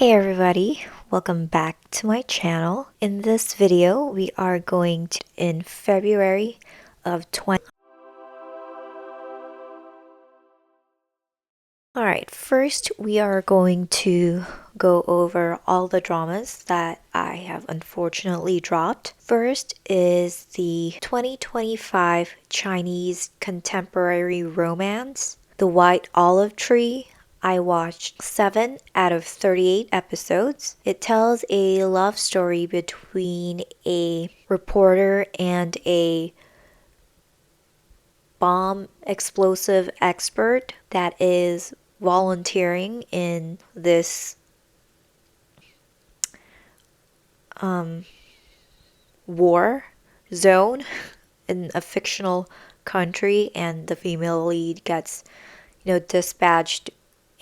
Hey everybody, welcome back to my channel. In this video, we are going to in February of 20. Alright, first we are going to go over all the dramas that I have unfortunately dropped. First is the 2025 Chinese contemporary romance, The White Olive Tree. I watched 7 out of 38 episodes. It tells a love story between a reporter and a bomb explosive expert that is volunteering in this war zone in a fictional country, and the female lead gets dispatched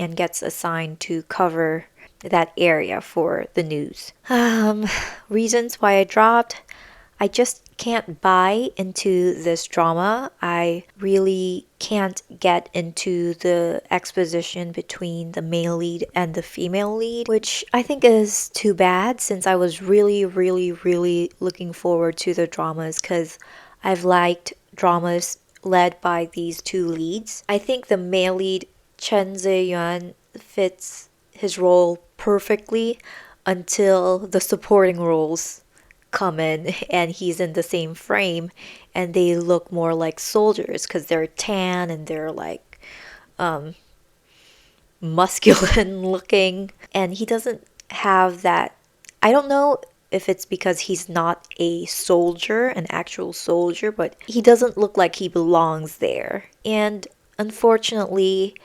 and gets assigned to cover that area for the news. Reasons why I dropped: I just can't buy into this drama. I really can't get into the exposition between the male lead and the female lead, which I think is too bad since I was really looking forward to the dramas because I've liked dramas led by these two leads. I think the male lead, Chen Ziyuan, fits his role perfectly until the supporting roles come in and he's in the same frame and they look more like soldiers because they're tan and they're like masculine looking, and he doesn't have that. I don't know if it's because he's not a soldier, an actual soldier, but he doesn't look like he belongs there. And unfortunately,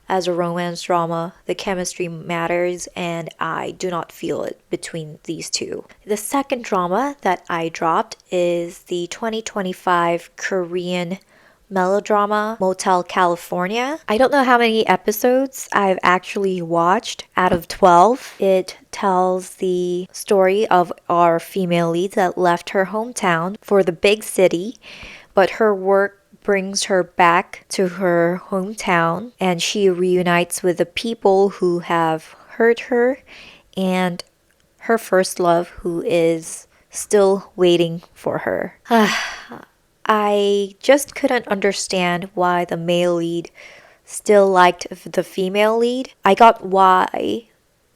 as a romance drama, the chemistry matters, and I do not feel it between these two. The second drama that I dropped is the 2025 Korean melodrama Motel California. I don't know how many episodes I've actually watched out of 12. It tells the story of our female lead that left her hometown for the big city, but her work brings her back to her hometown and she reunites with the people who have hurt her and her first love who is still waiting for her. I just couldn't understand why the male lead still liked the female lead. I got why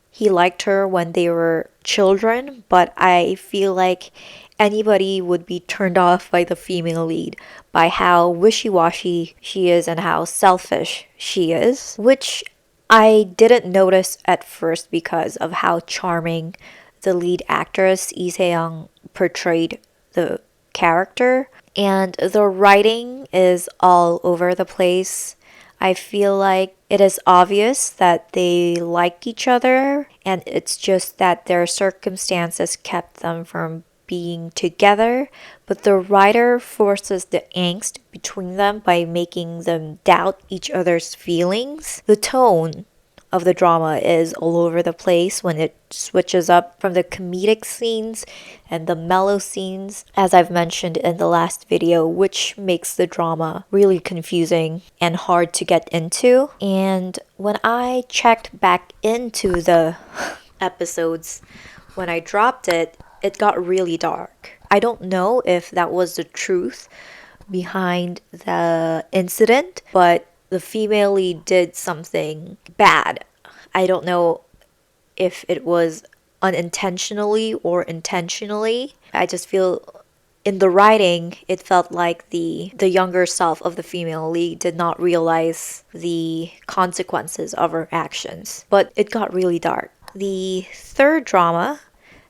he liked her when they were children, but I feel like anybody would be turned off by the female lead by how wishy-washy she is and how selfish she is, which I didn't notice at first because of how charming the lead actress Lee Se-young portrayed the character. And the writing is all over the place. I feel like it is obvious that they like each other, and it's just that their circumstances kept them from being together. But the writer forces the angst between them by making them doubt each other's feelings. The tone of the drama is all over the place when it switches up from the comedic scenes and the mellow scenes, as I've mentioned in the last video, which makes the drama really confusing and hard to get into. And when I checked back into the episodes, when I dropped it, it got really dark. I don't know if that was the truth behind the incident, but the female lead did something bad. I don't know if it was unintentionally or intentionally. I just feel in the writing, it felt like the younger self of the female lead did not realize the consequences of her actions. But it got really dark. The third drama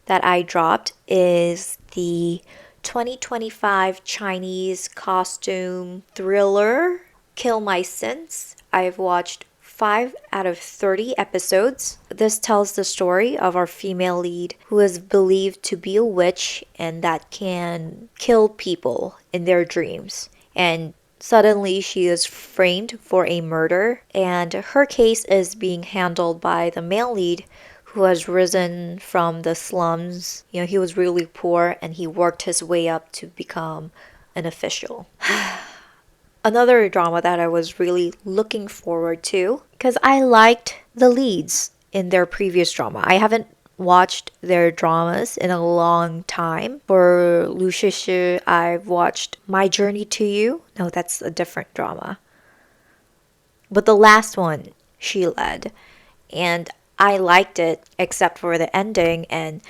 that I dropped is the 2025 Chinese costume thriller Kill My Sins. I've watched 5 out of 30 episodes. This tells the story of our female lead who is believed to be a witch and that can kill people in their dreams. And suddenly she is framed for a murder, and her case is being handled by the male lead who has risen from the slums. He was really poor and he worked his way up to become an official. Another drama that I was really looking forward to because I liked the leads in their previous drama. I haven't watched their dramas in a long time. For Lu Shishi, I've watched My Journey to You. No, that's a different drama. But the last one she led, and I liked it except for the ending, and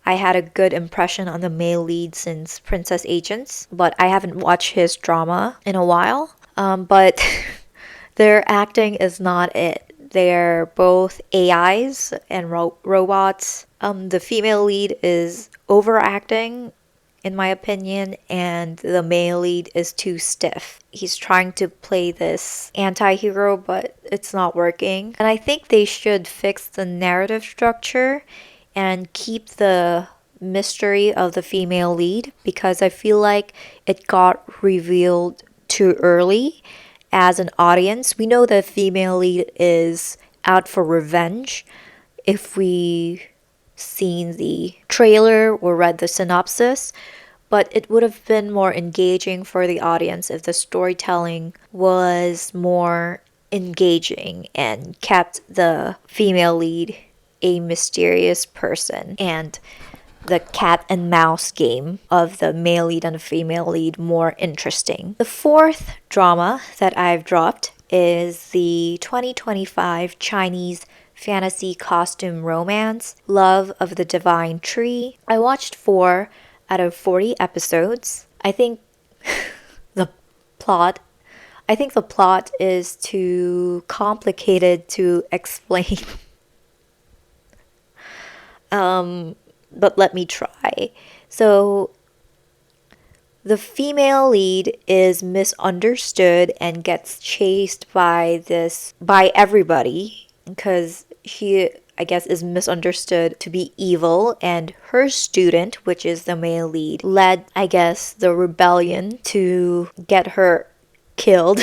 I had a good impression on the male lead since Princess Agents, but I haven't watched his drama in a while. But their acting is not it. They're both AIs and robots. The female lead is overacting, in my opinion, and the male lead is too stiff. He's trying to play this anti hero, but it's not working. And I think they should fix the narrative structure and keep the mystery of the female lead because I feel like it got revealed too early. As an audience, we know the female lead is out for revenge. If we seen the trailer or read the synopsis, but it would have been more engaging for the audience if the storytelling was more engaging and kept the female lead a mysterious person and the cat and mouse game of the male lead and the female lead more interesting. The fourth drama that I've dropped is the 2025 Chinese fantasy costume romance, Love of the Divine Tree. I watched 4 out of 40 episodes. I think the plot is too complicated to explain. But let me try. So the female lead is misunderstood and gets chased by everybody because she, I guess, is misunderstood to be evil, and her student, which is the male lead, led, I guess, the rebellion to get her killed.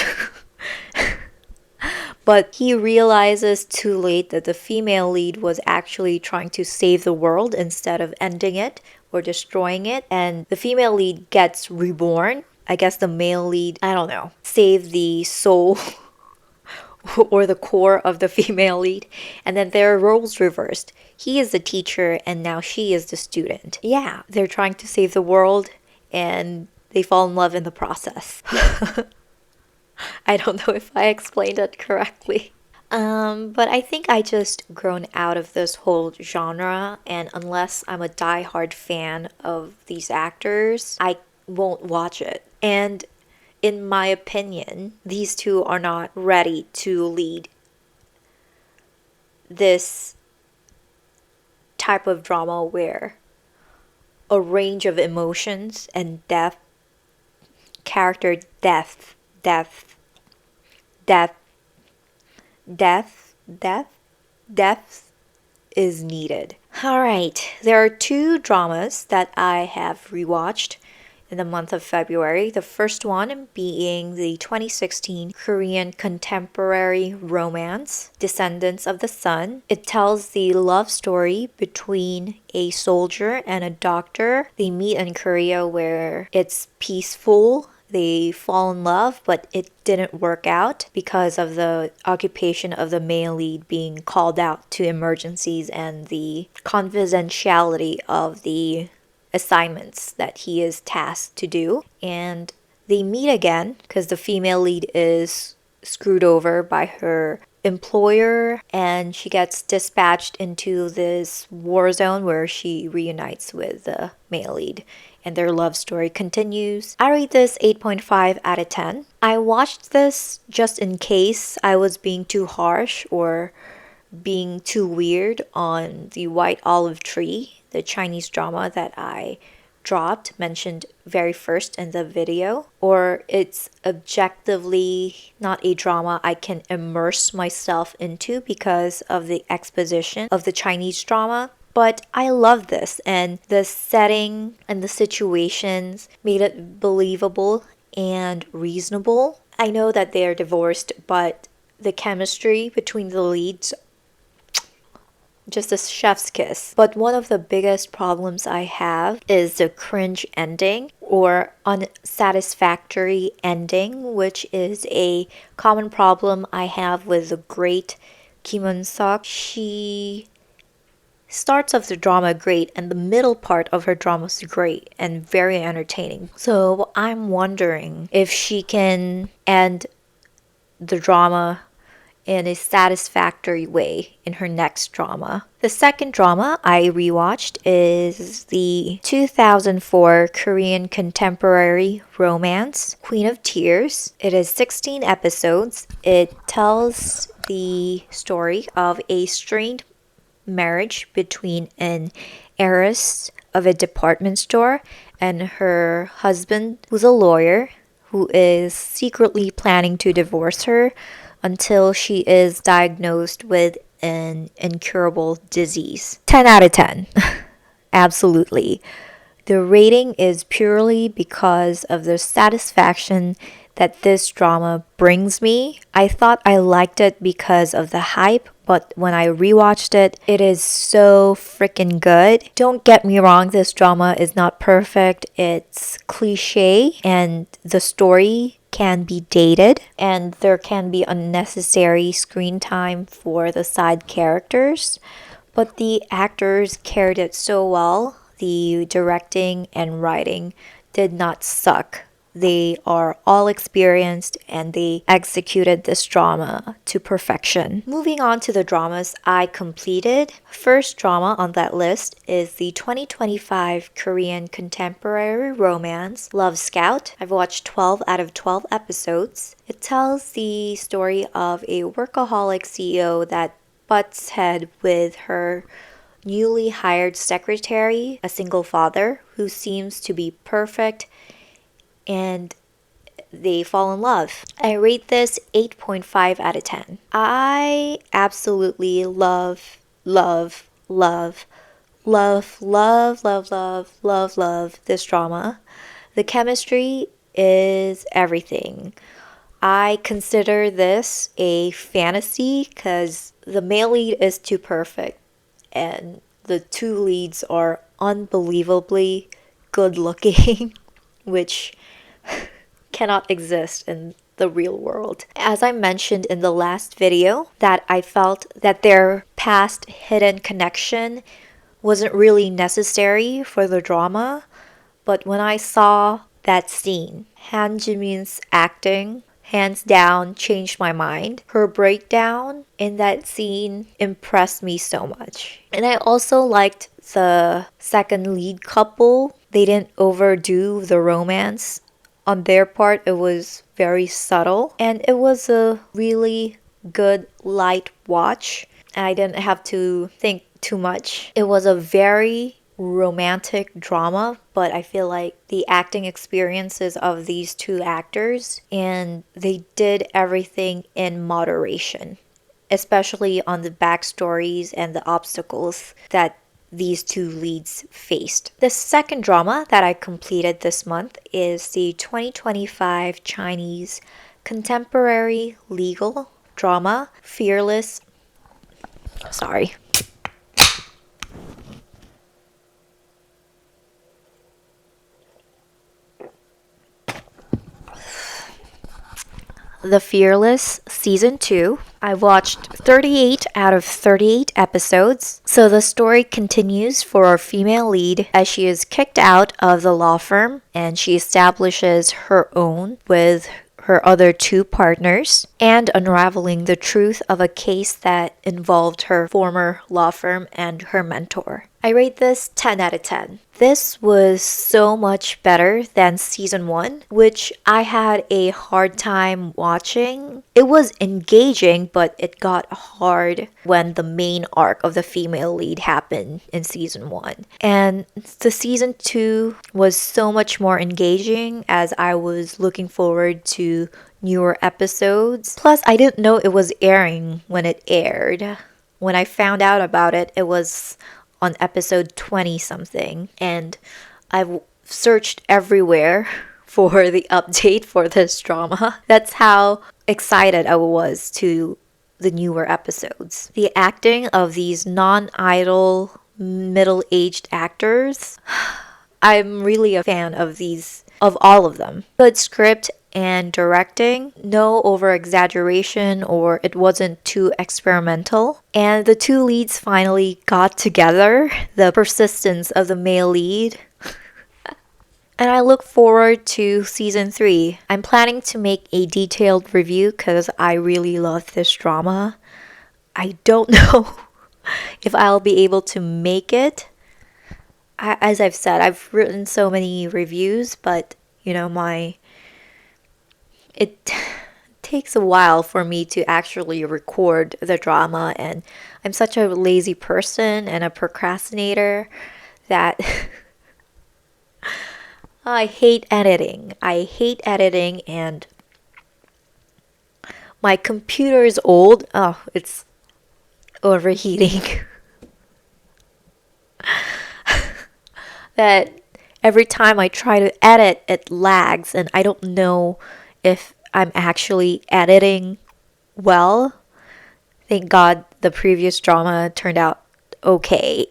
But he realizes too late that the female lead was actually trying to save the world instead of ending it or destroying it. And the female lead gets reborn. I guess the male lead, I don't know, saved the soul or the core of the female lead. And then their roles reversed. He is the teacher and now she is the student. Yeah, they're trying to save the world and they fall in love in the process. I don't know if I explained it correctly. But I think I just grown out of this whole genre, and unless I'm a die-hard fan of these actors, I won't watch it. And in my opinion, these two are not ready to lead this type of drama where a range of emotions and character death is needed. Alright, there are 2 dramas that I have rewatched in the month of February. The first one being the 2016 Korean contemporary romance, Descendants of the Sun. It tells the love story between a soldier and a doctor. They meet in Korea where it's peaceful. They fall in love, but it didn't work out because of the occupation of the male lead being called out to emergencies and the confidentiality of the assignments that he is tasked to do. And they meet again because the female lead is screwed over by her employer and she gets dispatched into this war zone where she reunites with the male lead and their love story continues. I rate this 8.5 out of 10. I watched this just in case I was being too harsh or being too weird on the White Olive Tree, the Chinese drama that I mentioned very first in the video, or it's objectively not a drama I can immerse myself into because of the exposition of the Chinese drama. But I love this, and the setting and the situations made it believable and reasonable. I know that they are divorced, but the chemistry between the leads, just a chef's kiss. But one of the biggest problems I have is the cringe ending or unsatisfactory ending, which is a common problem I have with the great Kim Eun-seok, she starts off the drama great and the middle part of her drama is great and very entertaining. So I'm wondering if she can end the drama in a satisfactory way in her next drama. The second drama I rewatched is the 2004 Korean contemporary romance Queen of Tears. It is 16 episodes. It tells the story of a strained marriage between an heiress of a department store and her husband, who's a lawyer, who is secretly planning to divorce her until she is diagnosed with an incurable disease. 10 out of 10. Absolutely. The rating is purely because of the satisfaction that this drama brings me. I thought I liked it because of the hype, but when I rewatched it, it is so freaking good. Don't get me wrong, this drama is not perfect. It's cliche and the story can be dated and there can be unnecessary screen time for the side characters, but the actors carried it so well. The directing and writing did not suck. They are all experienced and they executed this drama to perfection. Moving on to the dramas I completed. First drama on that list is the 2025 Korean contemporary romance Love Scout. I've watched 12 out of 12 episodes. It tells the story of a workaholic CEO that butts head with her newly hired secretary, a single father who seems to be perfect, and they fall in love. I rate this 8.5 out of 10. I absolutely love, love, love, love, love, love, love, love, love this drama. The chemistry is everything. I consider this a fantasy because the male lead is too perfect and the two leads are unbelievably good looking, which cannot exist in the real world. As I mentioned in the last video, that I felt that their past hidden connection wasn't really necessary for the drama, but when I saw that scene, Han Jimin's acting hands down changed my mind. Her breakdown in that scene impressed me so much. And I also liked the second lead couple. They didn't overdo the romance. On their part, it was very subtle. And it was a really good light watch. I didn't have to think too much. It was a very romantic drama, but I feel like the acting experiences of these two actors and they did everything in moderation, especially on the backstories and the obstacles that these two leads faced. The second drama that I completed this month is the 2025 Chinese contemporary legal drama Fearless. Sorry. The Fearless Season 2. I've watched 38 out of 38 episodes. So the story continues for our female lead as she is kicked out of the law firm and she establishes her own with her other two partners and unraveling the truth of a case that involved her former law firm and her mentor. I rate this 10 out of 10. This was so much better than season 1, which I had a hard time watching. It was engaging, but it got hard when the main arc of the female lead happened in season 1. And the season 2 was so much more engaging as I was looking forward to newer episodes. Plus, I didn't know it was airing when it aired. When I found out about it, it was on episode 20 something, and I've searched everywhere for the update for this drama. That's how excited I was to the newer episodes. The acting of these non-idol middle-aged actors, I'm really a fan of all of them. Good script and directing. No over exaggeration or it wasn't too experimental. And the two leads finally got together. The persistence of the male lead. And I look forward to season 3. I'm planning to make a detailed review because I really love this drama. I don't know if I'll be able to make it. As I've said, I've written so many reviews, but it takes a while for me to actually record the drama, and I'm such a lazy person and a procrastinator that I hate editing. And my computer is old. Oh, it's overheating. That every time I try to edit, it lags, and I don't know if I'm actually editing well. Thank God the previous drama turned out okay.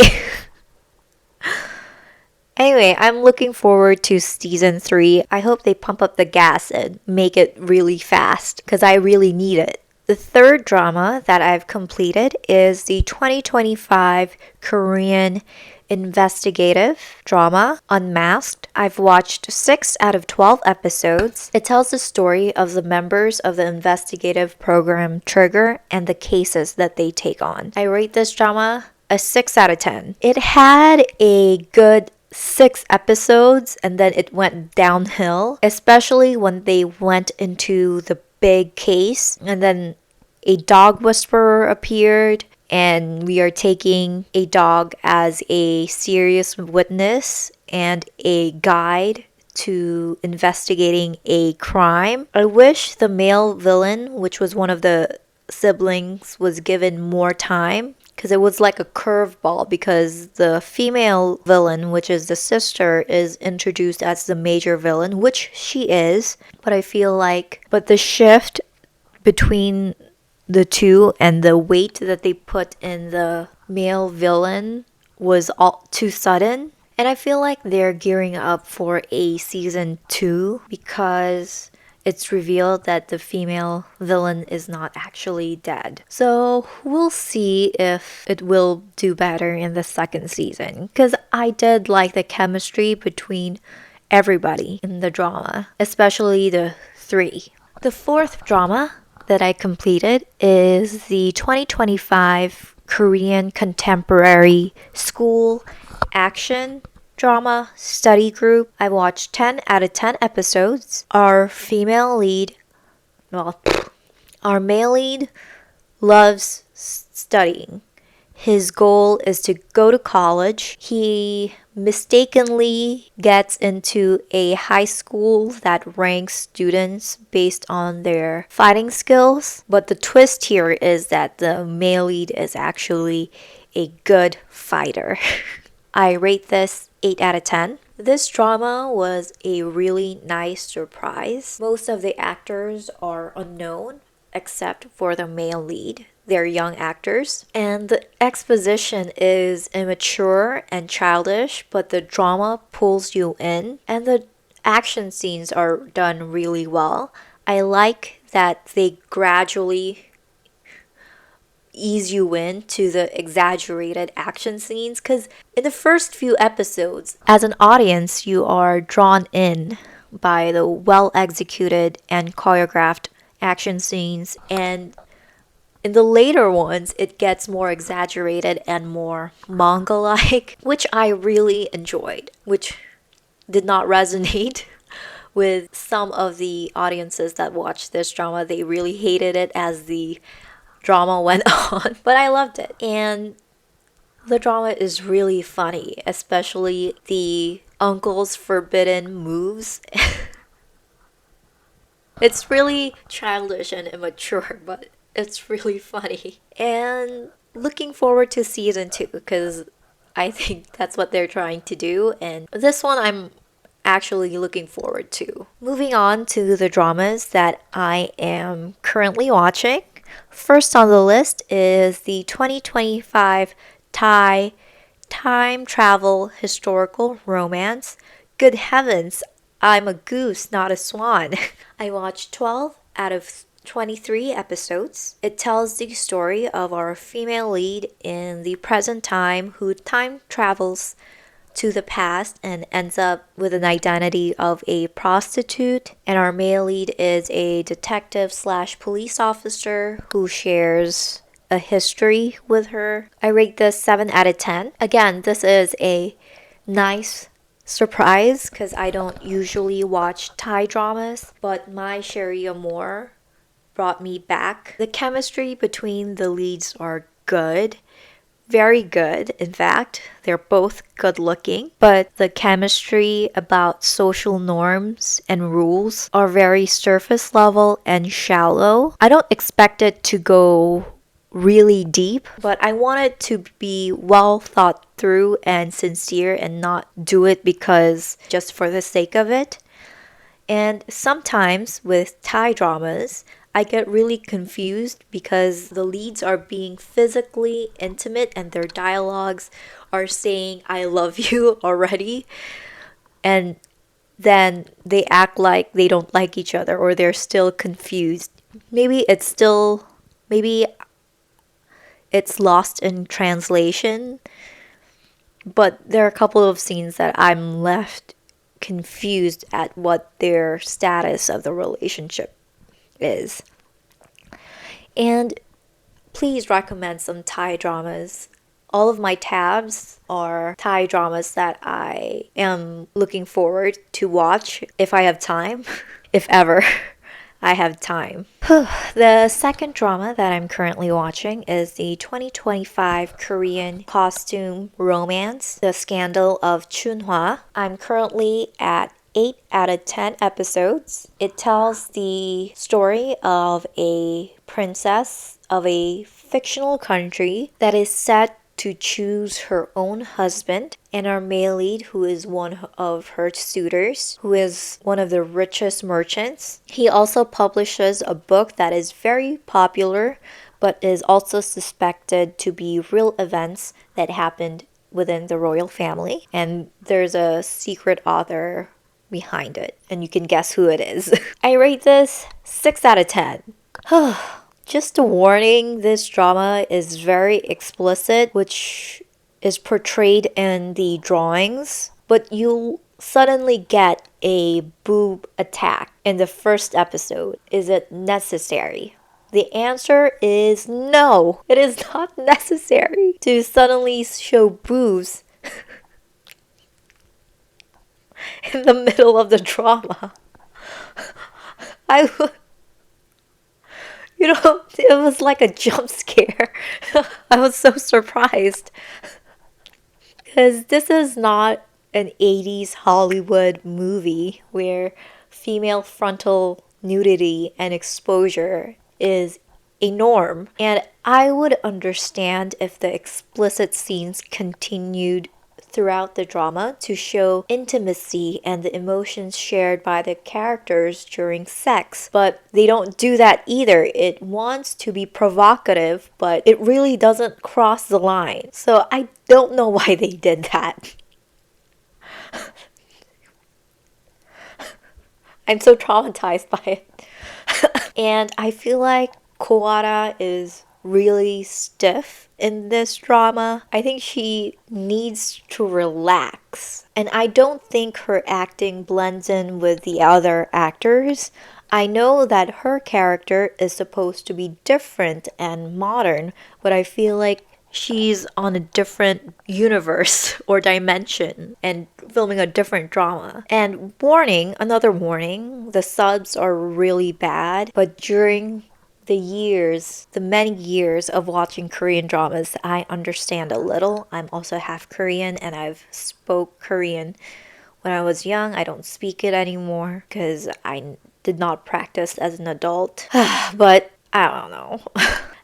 Anyway, I'm looking forward to season 3. I hope they pump up the gas and make it really fast because I really need it. The third drama that I've completed is the 2025 Korean investigative drama Unmasked. I've watched 6 out of 12 episodes. It tells the story of the members of the investigative program Trigger and the cases that they take on. I rate this drama a 6 out of 10. It had a good 6 episodes and then it went downhill, especially when they went into the big case and then a dog whisperer appeared and we are taking a dog as a serious witness and a guide to investigating a crime. I wish the male villain, which was one of the siblings, was given more time because it was like a curveball because the female villain, which is the sister, is introduced as the major villain, which she is. But I feel like, the shift between the two and the weight that they put in the male villain was all too sudden. And I feel like they're gearing up for a season 2 because it's revealed that the female villain is not actually dead. So we'll see if it will do better in the second season. Because I did like the chemistry between everybody in the drama, especially the 3. The fourth drama that I completed is the 2025 Korean Contemporary School Action Drama Study Group. I watched 10 out of 10 episodes. Our male lead loves studying. His goal is to go to college. He mistakenly gets into a high school that ranks students based on their fighting skills. But the twist here is that the male lead is actually a good fighter. I rate this 8 out of 10. This drama was a really nice surprise. Most of the actors are unknown except for the male lead. They're young actors. And the exposition is immature and childish, but the drama pulls you in. And the action scenes are done really well. I like that they gradually ease you in to the exaggerated action scenes, because in the first few episodes, as an audience, you are drawn in by the well executed and choreographed action scenes, and in the later ones, it gets more exaggerated and more manga-like, which I really enjoyed, which did not resonate with some of the audiences that watched this drama. They really hated it as the drama went on, but I loved it. And the drama is really funny, especially the uncle's forbidden moves. It's really childish and immature, but it's really funny. And looking forward to season 2 because I think that's what they're trying to do. And this one I'm actually looking forward to. Moving on to the dramas that I am currently watching. First on the list is the 2025 Thai time travel historical romance. Good heavens, I'm a goose, not a swan. I watched 12 out of 23 episodes. It tells the story of our female lead in the present time who time travels to the past and ends up with an identity of a prostitute. And our male lead is a detective slash police officer who shares a history with her. I rate this 7 out of 10. Again, this is a nice surprise because I don't usually watch Thai dramas, but My Sharia Moore brought me back. The chemistry between the leads are good. Very good, in fact. They're both good looking, but the chemistry about social norms and rules are very surface level and shallow. I don't expect it to go really deep, but I want it to be well thought through and sincere and not do it because just for the sake of it. And sometimes with Thai dramas, I get really confused because the leads are being physically intimate and their dialogues are saying, I love you already. And then they act like they don't like each other or they're still confused. Maybe it's lost in translation, but there are a couple of scenes that I'm left confused at what their status of the relationship is. And please recommend some Thai dramas. All of my tabs are Thai dramas that I am looking forward to watch if I have time, if ever I have time. The second drama that I'm currently watching is the 2025 Korean costume romance, The Scandal of Chunhwa. I'm currently at 8 out of 10 episodes. It tells the story of a princess of a fictional country that is set to choose her own husband, and our male lead, who is one of her suitors, who is one of the richest merchants. He also publishes a book that is very popular but is also suspected to be real events that happened within the royal family, and there's a secret author behind it, and you can guess who it is. I rate this 6 out of 10. Just a warning, this drama is very explicit, which is portrayed in the drawings, but you'll suddenly get a boob attack in the first episode. Is it necessary? The answer is no. It is not necessary to suddenly show boobs in the middle of the drama. It was like a jump scare. I was so surprised. Because this is not an 80s Hollywood movie where female frontal nudity and exposure is a norm. And I would understand if the explicit scenes continued throughout the drama to show intimacy and the emotions shared by the characters during sex. But they don't do that either. It wants to be provocative, but it really doesn't cross the line. So I don't know why they did that. I'm so traumatized by it. And I feel like Kawada is really stiff in this drama. I think she needs to relax. And I don't think her acting blends in with the other actors. I know that her character is supposed to be different and modern, but I feel like she's on a different universe or dimension and filming a different drama. And another warning, the subs are really bad, but during the many years of watching Korean dramas, I understand a little. I'm also half Korean and I've spoke Korean when I was young. I don't speak it anymore because I did not practice as an adult. But I don't know.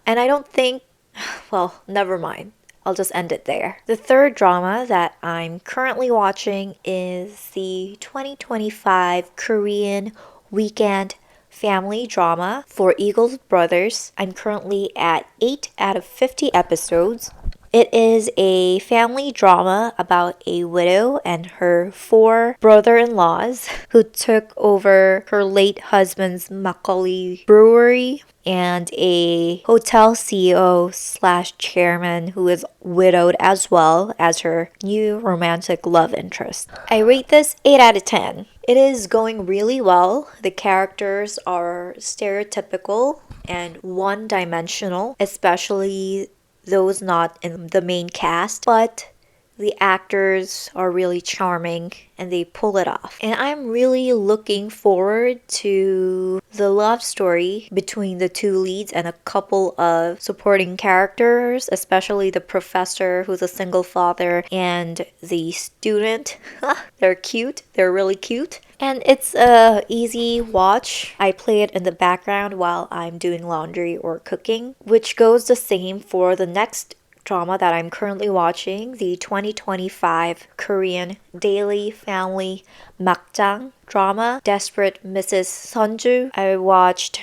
And I don't think, well, never mind. I'll just end it there. The third drama that I'm currently watching is the 2025 Korean weekend family drama for Eagles Brothers. I'm currently at 8 out of 50 episodes. It is a family drama about a widow and her four brother-in-laws who took over her late husband's Makgeolli brewery, and a hotel CEO slash chairman who is widowed as well as her new romantic love interest. I rate this 8 out of 10. It is going really well. The characters are stereotypical and one-dimensional, especially those not in the main cast, but the actors are really charming and they pull it off. And I'm really looking forward to the love story between the two leads and a couple of supporting characters, especially the professor who's a single father and the student. They're cute. They're really cute. And it's a easy watch. I play it in the background while I'm doing laundry or cooking, which goes the same for the next drama that I'm currently watching, the 2025 Korean daily family makjang drama, Desperate Mrs. Sunju. I watched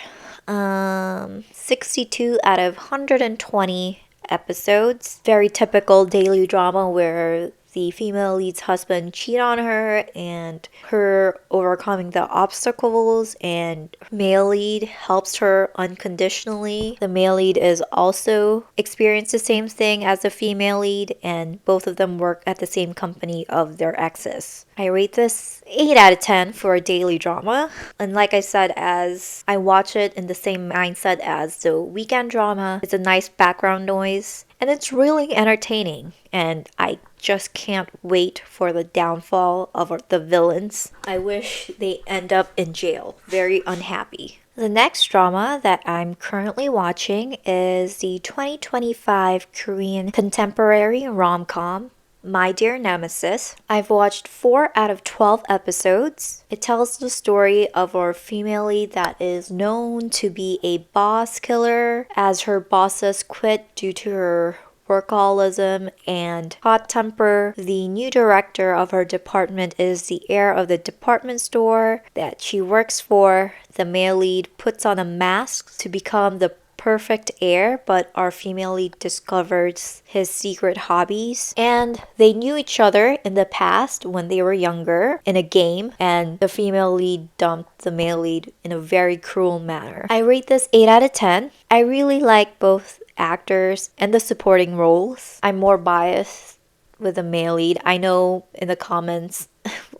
62 out of 120 episodes. Very typical daily drama where the female lead's husband cheat on her and her overcoming the obstacles, and male lead helps her unconditionally. The male lead is also experienced the same thing as the female lead, and both of them work at the same company of their exes. I rate this 8 out of 10 for a daily drama. And like I said, as I watch it in the same mindset as the weekend drama, it's a nice background noise and it's really entertaining. And I just can't wait for the downfall of the villains. I wish they end up in jail. Very unhappy. The next drama that I'm currently watching is the 2025 Korean contemporary rom-com, My Dear Nemesis. I've watched 4 out of 12 episodes. It tells the story of our female lead that is known to be a boss killer, as her bosses quit due to her workaholism and hot temper. The new director of her department is the heir of the department store that she works for. The male lead puts on a mask to become the perfect heir, but our female lead discovers his secret hobbies. And they knew each other in the past when they were younger in a game, and the female lead dumped the male lead in a very cruel manner. I rate this 8 out of 10. I really like both actors and the supporting roles. I'm more biased with the male lead. I know in the comments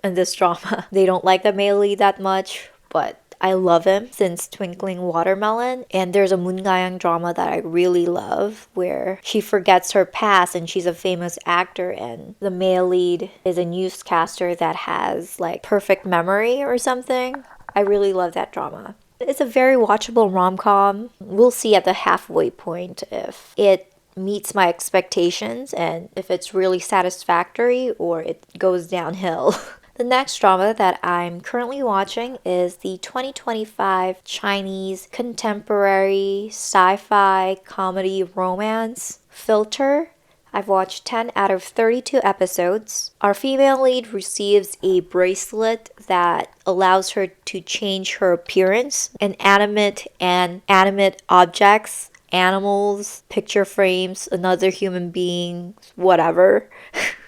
in this drama they don't like the male lead that much, but I love him since Twinkling Watermelon. And there's a Moon Ga-young drama that I really love where she forgets her past and she's a famous actor, and the male lead is a newscaster that has like perfect memory or something. I really love that drama. It's a very watchable rom-com. We'll see at the halfway point if it meets my expectations and if it's really satisfactory or it goes downhill. The next drama that I'm currently watching is the 2025 Chinese contemporary sci-fi comedy romance, Filter. I've watched 10 out of 32 episodes. Our female lead receives a bracelet that allows her to change her appearance, inanimate and animate objects, animals, picture frames, another human being, whatever.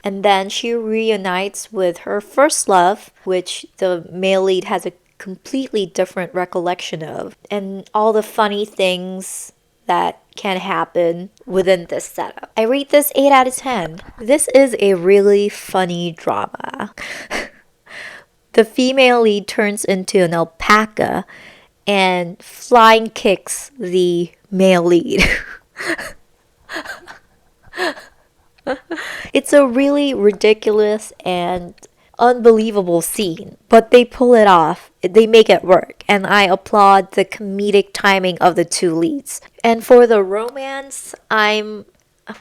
And then she reunites with her first love, which the male lead has a completely different recollection of, and all the funny things that can happen within this setup. I rate this 8 out of 10. This is a really funny drama. The female lead turns into an alpaca and flying kicks the male lead. It's a really ridiculous and unbelievable scene, but they pull it off. They make it work, and I applaud the comedic timing of the two leads. And for the romance, I'm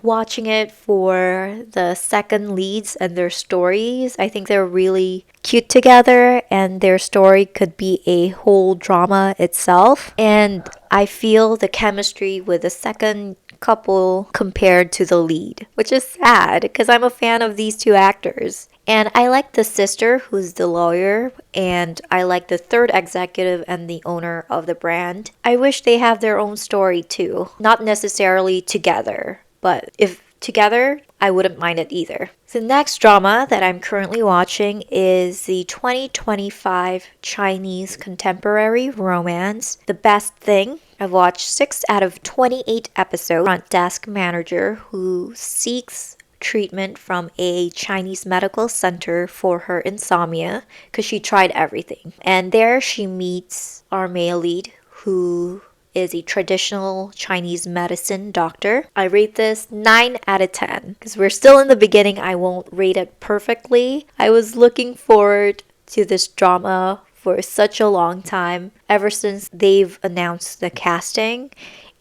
watching it for the second leads and their stories. I think they're really cute together, and their story could be a whole drama itself. And I feel the chemistry with the second couple compared to the lead, which is sad because I'm a fan of these two actors. And I like the sister who's the lawyer, and I like the third executive and the owner of the brand. I wish they have their own story too, not necessarily together, but if together, I wouldn't mind it either. The next drama that I'm currently watching is the 2025 Chinese contemporary romance, The Best Thing. I've watched 6 out of 28 episodes. Front desk manager who seeks treatment from a Chinese medical center for her insomnia because she tried everything. And there she meets our male lead who is a traditional Chinese medicine doctor. I rate this 9 out of 10 because we're still in the beginning. I won't rate it perfectly. I was looking forward to this drama for such a long time, ever since they've announced the casting,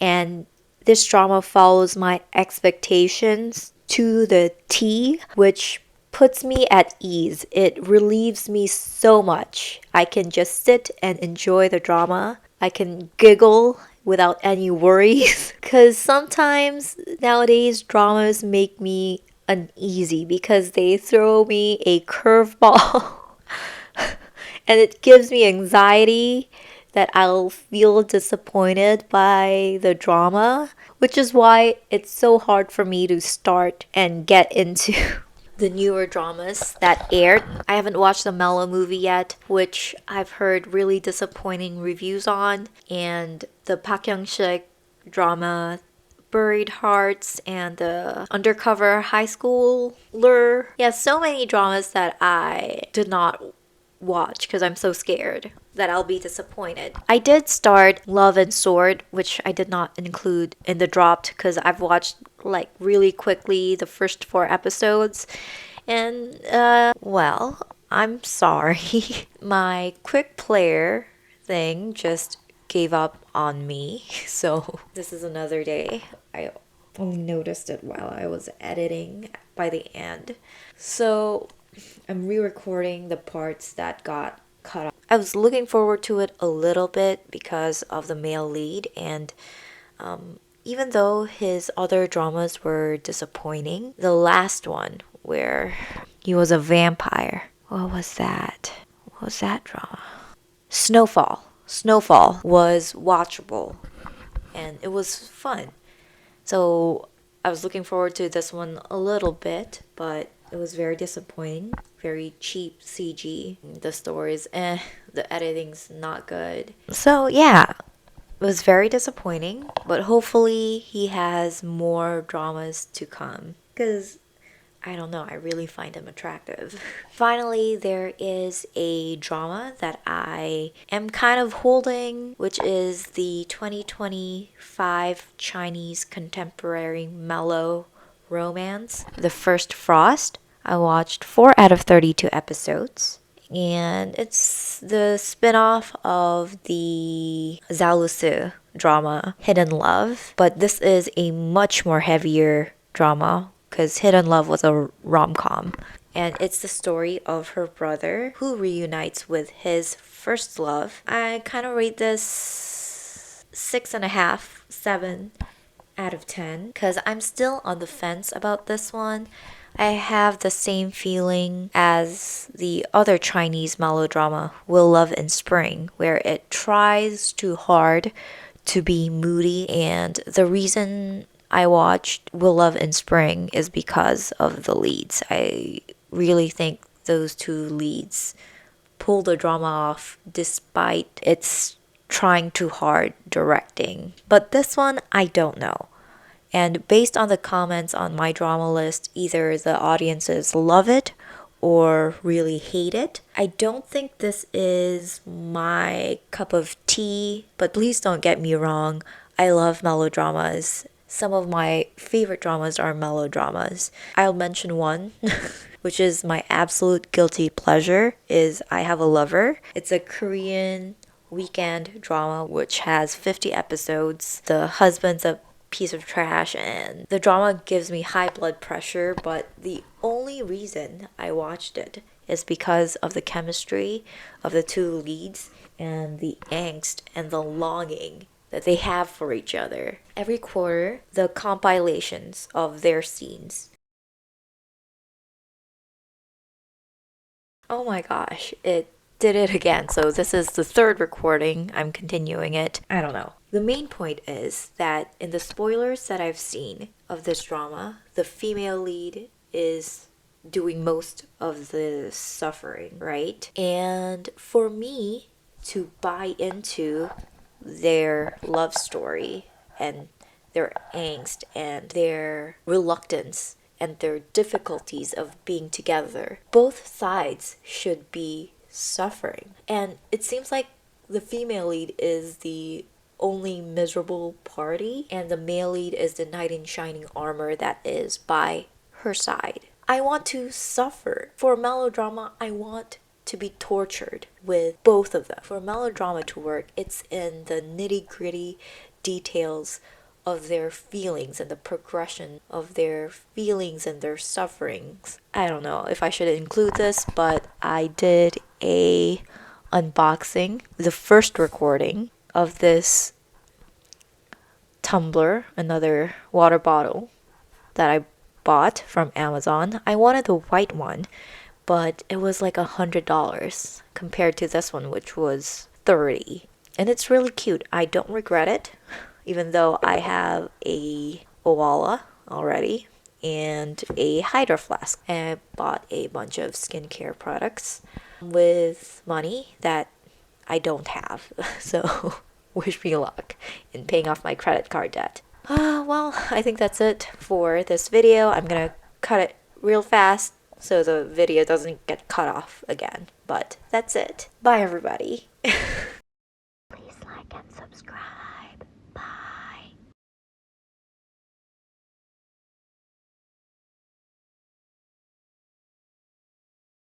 and this drama follows my expectations to the T, which puts me at ease. It relieves me so much. I can just sit and enjoy the drama. I can giggle without any worries. Because sometimes nowadays dramas make me uneasy because they throw me a curveball and it gives me anxiety that I'll feel disappointed by the drama, which is why it's so hard for me to start and get into the newer dramas that aired. I haven't watched the Mellow movie yet, which I've heard really disappointing reviews on, and the Park Hyung-sik drama Buried Hearts and the Undercover High Schooler. Yeah, so many dramas that I did not watch because I'm so scared that I'll be disappointed. I did start Love and Sword, which I did not include in the dropped because I've watched like really quickly the first 4 episodes, and well, I'm sorry. My quick player thing just gave up on me, so this is another day. I only noticed it while I was editing by the end. So I'm re-recording the parts that got cut off. I was looking forward to it a little bit because of the male lead, and even though his other dramas were disappointing, the last one where he was a vampire, what was that? What was that drama? Snowfall. Snowfall was watchable and it was fun. So I was looking forward to this one a little bit, but it was very disappointing. Very cheap CG. The story's the editing's not good. So yeah, it was very disappointing, but hopefully he has more dramas to come. Because I don't know, I really find him attractive. Finally, there is a drama that I am kind of holding, which is the 2025 Chinese contemporary mellow romance, The First Frost. I watched 4 out of 32 episodes. And it's the spin-off of the Zhao Lusi drama Hidden Love, but this is a much more heavier drama because Hidden Love was a rom-com, and it's the story of her brother who reunites with his first love. I kind of rate this 6.5, 7 out of 10 because I'm still on the fence about this one. I have the same feeling as the other Chinese melodrama, Will Love in Spring, where it tries too hard to be moody, and the reason I watched Will Love in Spring is because of the leads. I really think those 2 leads pull the drama off despite its trying too hard directing. But this one, I don't know. And based on the comments on my drama list, either the audiences love it or really hate it. I don't think this is my cup of tea, but please don't get me wrong. I love melodramas. Some of my favorite dramas are melodramas. I'll mention one, which is my absolute guilty pleasure, is I Have a Lover. It's a Korean weekend drama which has 50 episodes. The husband's a piece of trash and the drama gives me high blood pressure, but the only reason I watched it is because of the chemistry of the 2 leads and the angst and the longing that they have for each other. Every quarter, the compilations of their scenes. Oh my gosh, it did it again. So this is the 3rd recording. I'm continuing it. I don't know. The main point is that in the spoilers that I've seen of this drama, the female lead is doing most of the suffering, right? And for me to buy into their love story and their angst and their reluctance and their difficulties of being together, both sides should be suffering. And it seems like the female lead is the only miserable party, and the male lead is the knight in shining armor that is by her side. I want to suffer. For melodrama, I want to be tortured with both of them. For melodrama to work, it's in the nitty gritty details of their feelings and the progression of their feelings and their sufferings. I don't know if I should include this, but I did a unboxing, the first recording of this tumbler, another water bottle that I bought from Amazon. I wanted the white one, but it was like $100 compared to this one, which was 30. And it's really cute. I don't regret it, even though I have a Owala already and a Hydro Flask. And I bought a bunch of skincare products with money that I don't have. So wish me luck in paying off my credit card debt. Well, I think that's it for this video. I'm gonna cut it real fast so the video doesn't get cut off again. But that's it. Bye, everybody. Please like and subscribe.